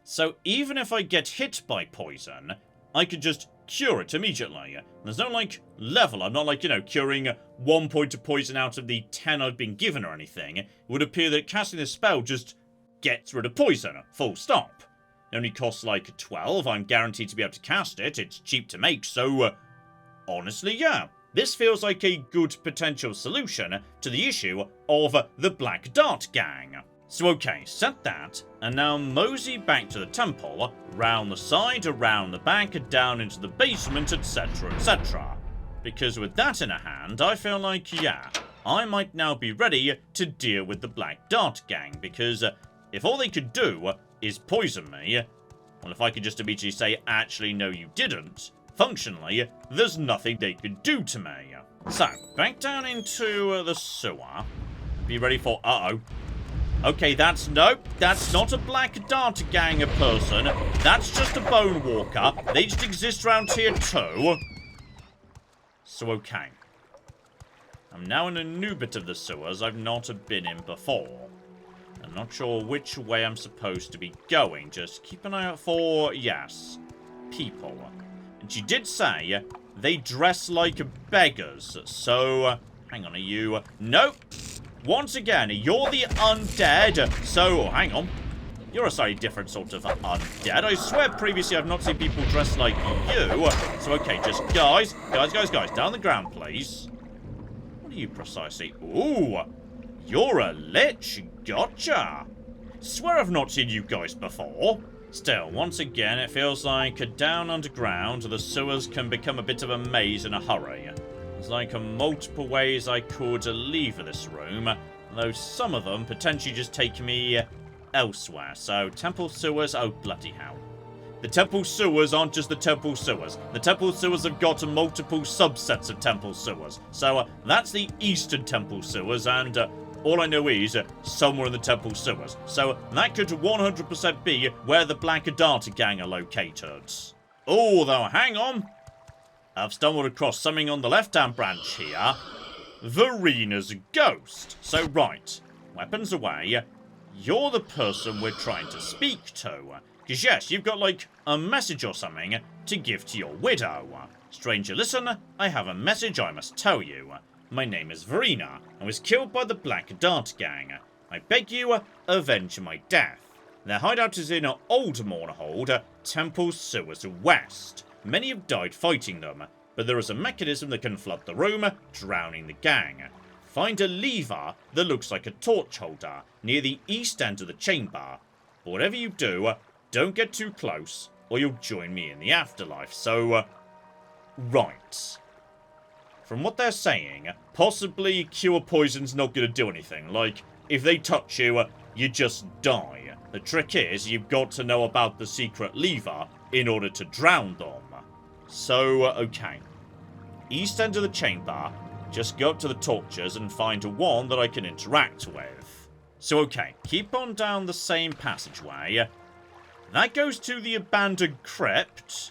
So even if I get hit by poison, I could just cure it immediately. There's no, like, level. I'm not, like, you know, curing 1 point of poison out of the 10 I've been given or anything. It would appear that casting this spell just gets rid of poison. Full stop. It only costs, like, 12. I'm guaranteed to be able to cast it. It's cheap to make, so... honestly, yeah. This feels like a good potential solution to the issue of the Black Dart Gang. So okay, set that, and now mosey back to the temple, round the side, around the back, down into the basement, etc, etc. Because with that in a hand, I feel like, yeah, I might now be ready to deal with the Black Dart Gang, because if all they could do is poison me, well, if I could just immediately say, actually, no you didn't, functionally, there's nothing they could do to me. So, back down into the sewer, be ready for, uh-oh. Okay, that's not a Black Dart Gang person. That's just a Bone Walker. They just exist around here too. So, okay. I'm now in a new bit of the sewers I've not been in before. I'm not sure which way I'm supposed to be going. Just keep an eye out for, yes, people. And she did say they dress like beggars. So, hang on, are you... Nope. Once again, you're the undead, so hang on. You're a slightly different sort of undead. I swear previously I've not seen people dressed like you. So okay, just guys, down the ground, please. What are you precisely? Ooh, you're a lich. Gotcha. Swear I've not seen you guys before. Still, once again, it feels like down underground, the sewers can become a bit of a maze in a hurry. There's like multiple ways I could leave this room, though some of them potentially just take me elsewhere. So, temple sewers, oh bloody hell. The temple sewers aren't just the temple sewers. The temple sewers have got multiple subsets of temple sewers. So, that's the eastern temple sewers, and all I know is somewhere in the temple sewers. So, that could 100% be where the Black Dart Gang are located. Oh, though, hang on. I've stumbled across something on the left-hand branch here. Verina's ghost. So, right. Weapons away. You're the person we're trying to speak to. Because, yes, you've got, like, a message or something to give to your widow. Stranger, listen, I have a message I must tell you. My name is Verina. I was killed by the Black Dart Gang. I beg you, avenge my death. Their hideout is in Old Mournhold, Temple Sewers West. Many have died fighting them, but there is a mechanism that can flood the room, drowning the gang. Find a lever that looks like a torch holder near the east end of the chamber. But whatever you do, don't get too close, or you'll join me in the afterlife. So, right. From what they're saying, possibly cure poison's not going to do anything. Like, if they touch you, you just die. The trick is, you've got to know about the secret lever in order to drown them. So, okay. East end of the chamber, just go up to the torches and find one that I can interact with. So, okay, keep on down the same passageway. That goes to the abandoned crypt,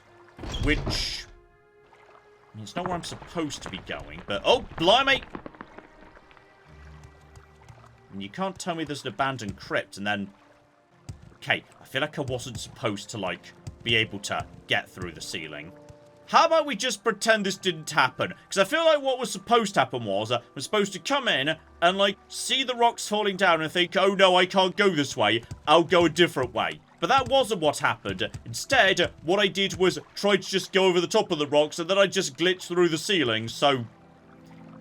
which... it's not where I'm supposed to be going, but... oh, blimey! And you can't tell me there's an abandoned crypt and then... okay, I feel like I wasn't supposed to, like, be able to get through the ceiling. How about we just pretend this didn't happen? Because I feel like what was supposed to happen was I was supposed to come in and, like, see the rocks falling down and think, oh no, I can't go this way. I'll go a different way. But that wasn't what happened. Instead, what I did was try to just go over the top of the rocks and then I just glitched through the ceiling. So,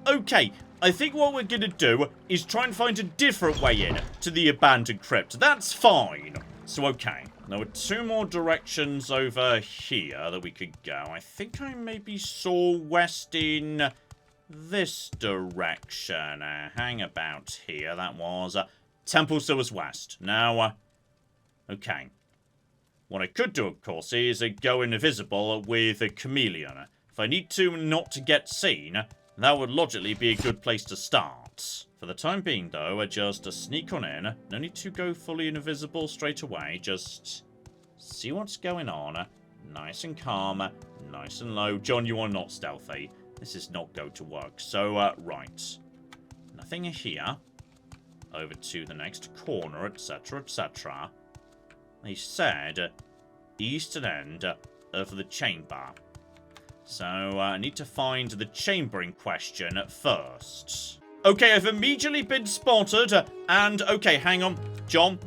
okay, I think what we're going to do is try and find a different way in to the abandoned crypt. That's fine. So, okay. There were two more directions over here that we could go. I think I maybe saw west in this direction. Hang about here. That was Temple Sewers West. Now, okay. What I could do, of course, is go invisible with a chameleon. If I need to not to get seen, that would logically be a good place to start. For the time being, though, I just sneak on in. No need to go fully invisible straight away. Just see what's going on. Nice and calm. Nice and low. John, you are not stealthy. This is not going to work. So, right. Nothing here. Over to the next corner, etc., etc. They said eastern end of the chamber. So, I need to find the chamber in question first. Okay, I've immediately been spotted, and, okay, hang on. John.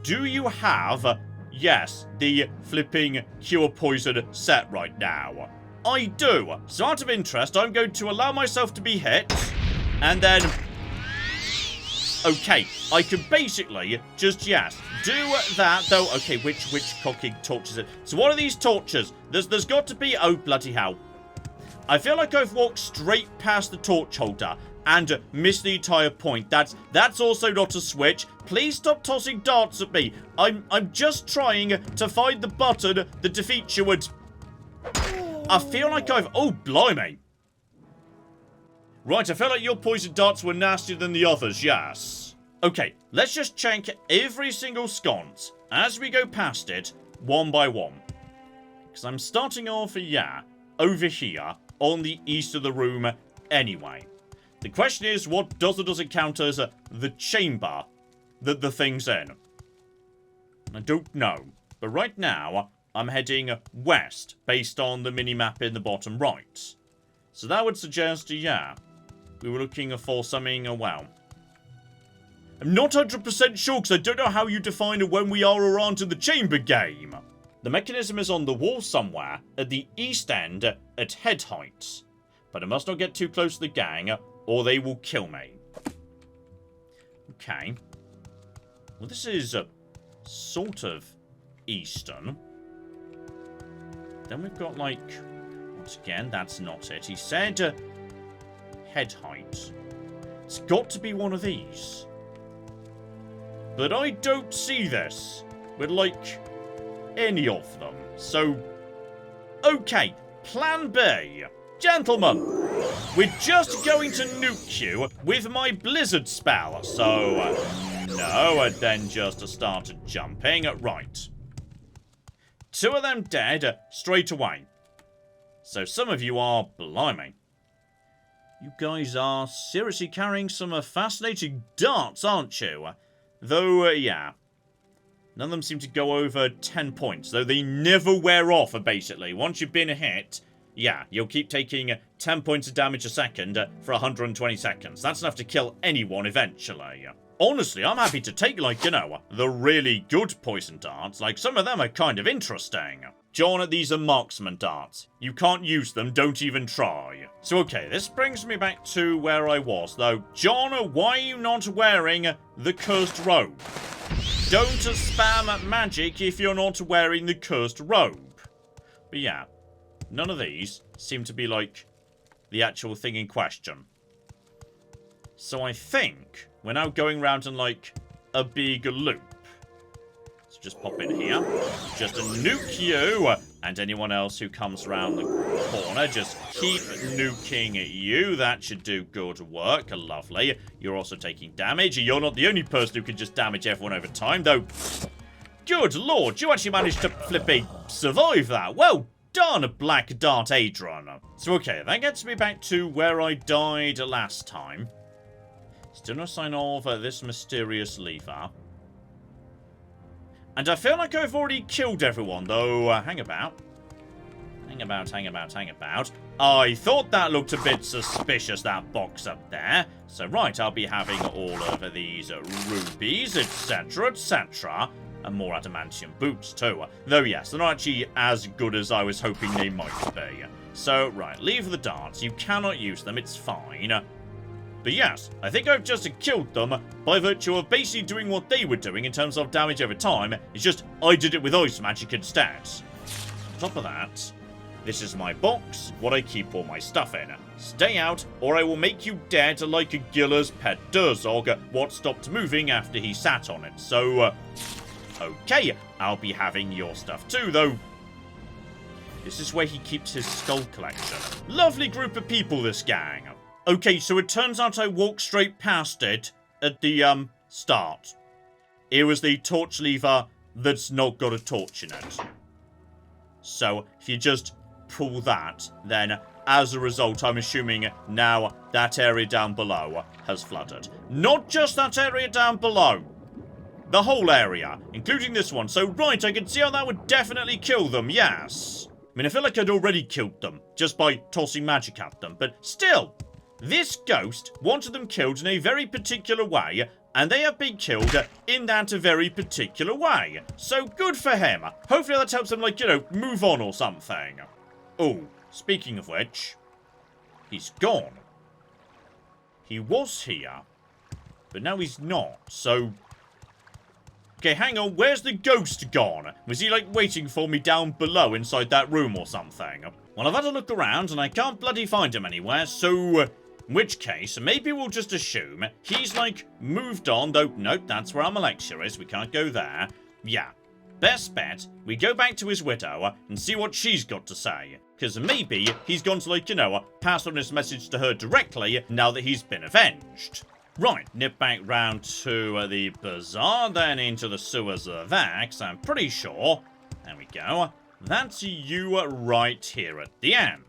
Do you have, yes, the flipping cure poison set right now? I do. So, out of interest, I'm going to allow myself to be hit, and then... Okay, I can basically just, yes, do that, though. Okay, which cocking torch is it? So what are these torches? There's got to be... Oh, bloody hell. I feel like I've walked straight past the torch holder and missed the entire point. That's also not a switch. Please stop tossing darts at me. I'm just trying to find the button that defeats you and... I feel like I've... Oh, blimey. Right, I felt like your poison darts were nastier than the others, yes. Okay, let's just check every single sconce as we go past it, one by one. Because I'm starting off, yeah, over here, on the east of the room anyway. The question is, what does or doesn't count as the chamber that the thing's in? I don't know. But right now, I'm heading west, based on the mini-map in the bottom right. So that would suggest, yeah... We were looking for something, well... I'm not 100% sure because I don't know how you define when we are or aren't in the chamber game. The mechanism is on the wall somewhere, at the east end, at head height. But I must not get too close to the gang, or they will kill me. Okay. Well, this is sort of eastern. Then we've got, like... Once again, that's not it. He said... head height. It's got to be one of these. But I don't see this with, like, any of them. So, okay, plan B. Gentlemen, we're just going to nuke you with my blizzard spell. So, no, and then just started jumping. Right. 2 of them dead straight away. So some of you are, blimey. You guys are seriously carrying some fascinating darts, aren't you? Though, yeah. None of them seem to go over 10 points, though they never wear off, basically. Once you've been hit, yeah, you'll keep taking 10 points of damage a second for 120 seconds. That's enough to kill anyone eventually. Honestly, I'm happy to take, like, you know, the really good poison darts. Like, some of them are kind of interesting. John, these are marksman darts. You can't use them, don't even try. So, okay, this brings me back to where I was, though. John, why are you not wearing the cursed robe? Don't spam magic if you're not wearing the cursed robe. But yeah, none of these seem to be, like, the actual thing in question. So I think we're now going round in, like, a big loop. So just pop in here. Just nuke you. And anyone else who comes around the corner, just keep nuking you. That should do good work. Lovely. You're also taking damage. You're not the only person who can just damage everyone over time, though. Good lord, you actually managed to flipping survive that. Well done, Black Dart Adron. So, okay, that gets me back to where I died last time. Still no sign of this mysterious lever. And I feel like I've already killed everyone, though. Hang about. Hang about. I thought that looked a bit suspicious, that box up there. So, right, I'll be having all of these rubies, etc., etc. And more adamantium boots, too. Though, yes, they're not actually as good as I was hoping they might be. So, right, leave the darts. You cannot use them. It's fine. But yes, I think I've just killed them by virtue of basically doing what they were doing in terms of damage over time. It's just I did it with ice magic instead. On top of that, this is my box, what I keep all my stuff in. Stay out, or I will make you dead like a Giller's pet Durzog, what stopped moving after he sat on it. So, okay, I'll be having your stuff too, though. This is where he keeps his skull collection. Lovely group of people, this gang. Okay, so it turns out I walked straight past it at the, start. It was the torch lever that's not got a torch in it. So, if you just pull that, then, as a result, I'm assuming now that area down below has flooded. Not just that area down below. the whole area, including this one. So, right, I can see how that would definitely kill them, yes. I mean, I feel like I'd already killed them, just by tossing magic at them, but still, this ghost wanted them killed in a very particular way, and they have been killed in that very particular way. So, good for him. Hopefully that helps him, like, you know, move on or something. Oh, speaking of which, he's gone. He was here, but now he's not, so... Okay, hang on, where's the ghost gone? Was he, like, waiting for me down below inside that room or something? Well, I've had a look around, and I can't bloody find him anywhere, so... in which case, maybe we'll just assume he's, like, moved on, though, nope, that's where our Alexa is, we can't go there. Yeah, best bet, we go back to his widow and see what she's got to say. Because maybe he's gone to, like, you know, pass on his message to her directly now that he's been avenged. Right, nip back round to the bazaar, then into the sewers of there, 'cause I'm pretty sure, there we go, that's you right here at the end.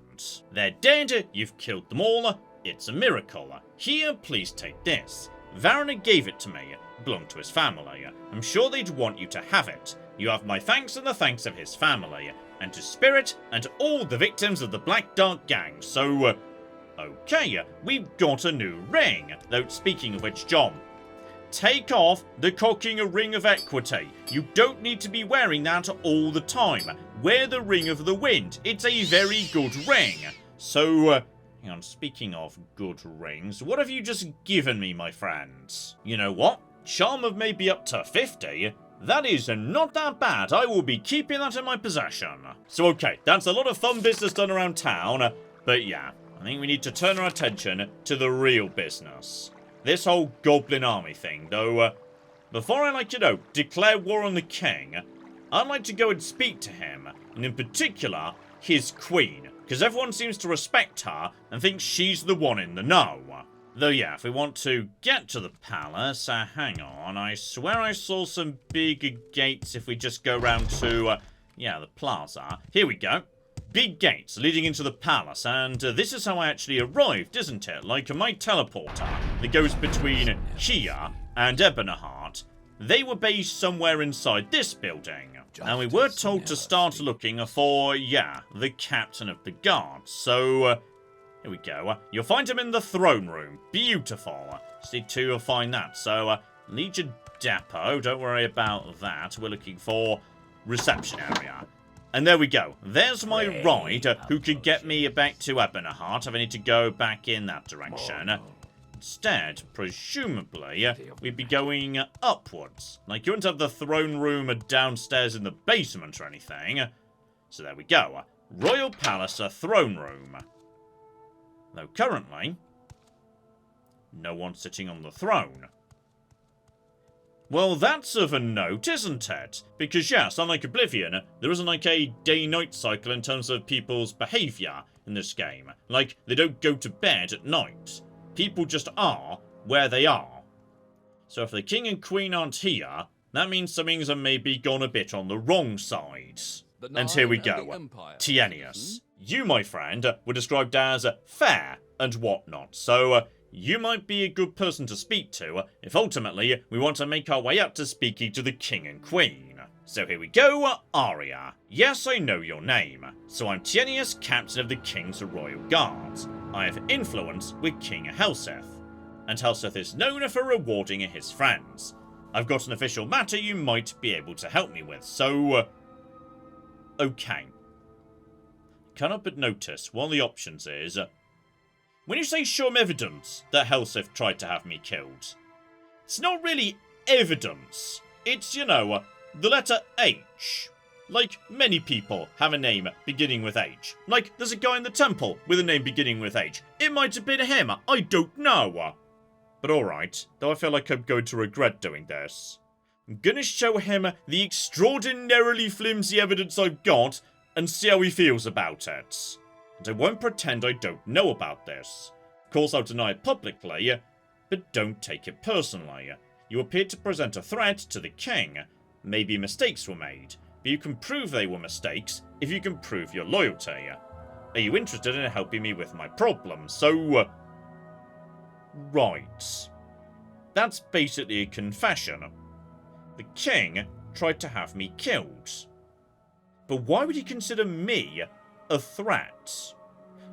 They're dead, you've killed them all, it's a miracle. Here, please take this. Varner gave it to me, it belonged to his family. I'm sure they'd want you to have it. You have my thanks and the thanks of his family, and to Spirit and all the victims of the Black Dark Gang, so... okay, we've got a new ring. Though, speaking of which, John, take off the cocking a ring of equity. You don't need to be wearing that all the time. Wear the ring of the wind. It's a very good ring. So, hang on, speaking of good rings, what have you just given me, my friends? You know what? Charm of maybe up to 50. That is not that bad. I will be keeping that in my possession. So, okay, that's a lot of fun business done around town, but yeah. I think we need to turn our attention to the real business. This whole goblin army thing, though, before I, like, you know, declare war on the king, I'd like to go and speak to him, and in particular, his queen, because everyone seems to respect her and thinks she's the one in the know. Though, yeah, if we want to get to the palace, hang on, I swear I saw some big gates if we just go round to, yeah, the plaza. Here we go. Big gates leading into the palace, and this is how I actually arrived, isn't it? Like my teleporter that goes between here and Ebonheart. They were based somewhere inside this building, and we were told to start looking for, yeah, the captain of the guard. So, here we go. You'll find him in the throne room. Beautiful. Just need to find that. So, Legion Depot, don't worry about that. We're looking for reception area. And there we go. There's my ride, who could get me back to Ebonheart if I need to go back in that direction. Instead, presumably, we'd be going upwards. Like, you wouldn't have the throne room downstairs in the basement or anything. So there we go. Royal Palace throne room. Though currently, no one sitting on the throne. Well, that's of a note, isn't it? Because, yes, unlike Oblivion, there isn't like a day-night cycle in terms of people's behaviour in this game. Like, they don't go to bed at night. People just are where they are. So if the king and queen aren't here, that means something's maybe gone a bit on the wrong side. And here we go. Tienius. You, my friend, were described as fair and whatnot, so... you might be a good person to speak to if ultimately we want to make our way up to speaking to the king and queen. So here we go, Arya. Yes, I know your name. So I'm Tienius, captain of the king's royal guards. I have influence with King Helseth, and Helseth is known for rewarding his friends. I've got an official matter you might be able to help me with, so... okay. Cannot but notice one of the options is... when you say show 'em evidence that Helseth tried to have me killed, it's not really evidence. It's, you know, the letter H. Like, many people have a name beginning with H. Like, there's a guy in the temple with a name beginning with H. It might have been him, I don't know. But alright, though I feel like I'm going to regret doing this. I'm gonna show him the extraordinarily flimsy evidence I've got and see how he feels about it. And I won't pretend I don't know about this. Of course, I'll deny it publicly, but don't take it personally. You appear to present a threat to the king. Maybe mistakes were made, but you can prove they were mistakes if you can prove your loyalty. Are you interested in helping me with my problem? So, right. That's basically a confession. The king tried to have me killed. But why would he consider me a threat?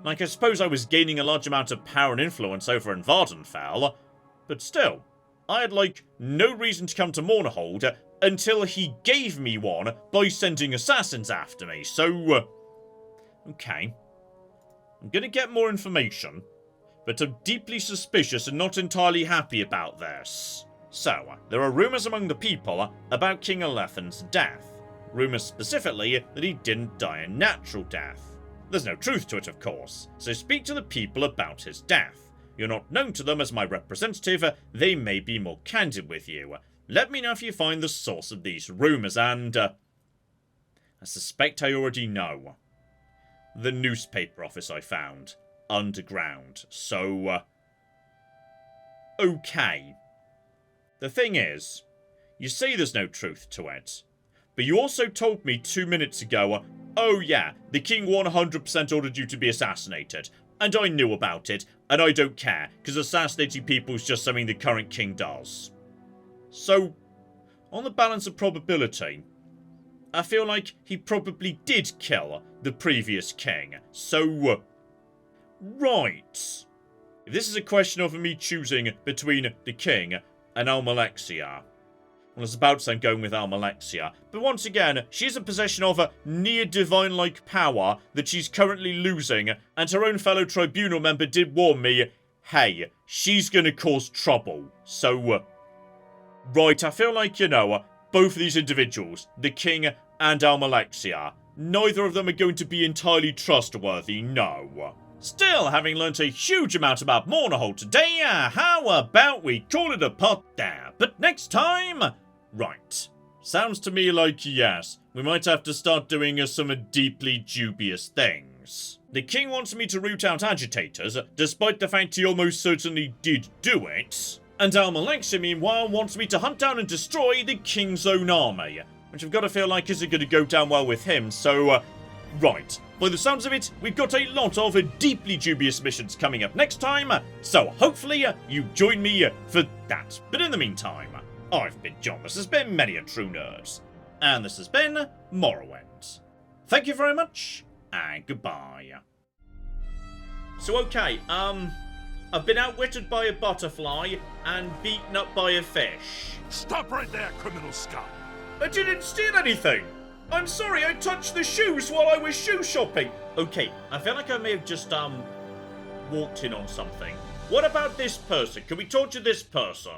Like, I suppose I was gaining a large amount of power and influence over in Vardenfell, but still, I had, like, no reason to come to Mournhold until he gave me one by sending assassins after me, so... okay. I'm gonna get more information, but I'm deeply suspicious and not entirely happy about this. So, there are rumours among the people about King Alethan's death. Rumours specifically that he didn't die a natural death. There's no truth to it, of course, so speak to the people about his death. You're not known to them as my representative, they may be more candid with you. Let me know if you find the source of these rumours, and... I suspect I already know. The newspaper office I found. Underground. So... okay. The thing is, you say there's no truth to it, but you also told me 2 minutes ago, oh yeah, the king 100% ordered you to be assassinated, and I knew about it, and I don't care, because assassinating people is just something the current king does. So, on the balance of probability, I feel like he probably did kill the previous king, so... right. If this is a question of me choosing between the king and Almalexia, well, I was about to say I'm going with Almalexia, but once again, she's in possession of a near-divine-like power that she's currently losing, and her own fellow tribunal member did warn me, hey, she's gonna cause trouble, so... right, I feel like, you know, both of these individuals, the king and Almalexia, neither of them are going to be entirely trustworthy, no. Still, having learnt a huge amount about Mournhold today, how about we call it a pot there? But next time... right. Sounds to me like, yes, we might have to start doing some deeply dubious things. The king wants me to root out agitators, despite the fact he almost certainly did do it. And Almalexia, meanwhile, wants me to hunt down and destroy the king's own army, which I've got to feel like isn't going to go down well with him, so... right. By the sounds of it, we've got a lot of deeply dubious missions coming up next time, so hopefully you join me for that. But in the meantime, I've been John, this has been Many a True Nerd, and this has been Morrowind. Thank you very much, and goodbye. So okay, I've been outwitted by a butterfly, and beaten up by a fish. Stop right there, criminal scum! I didn't steal anything! I'm sorry, I touched the shoes while I was shoe shopping. Okay, I feel like I may have just, walked in on something. What about this person? Can we talk to this person?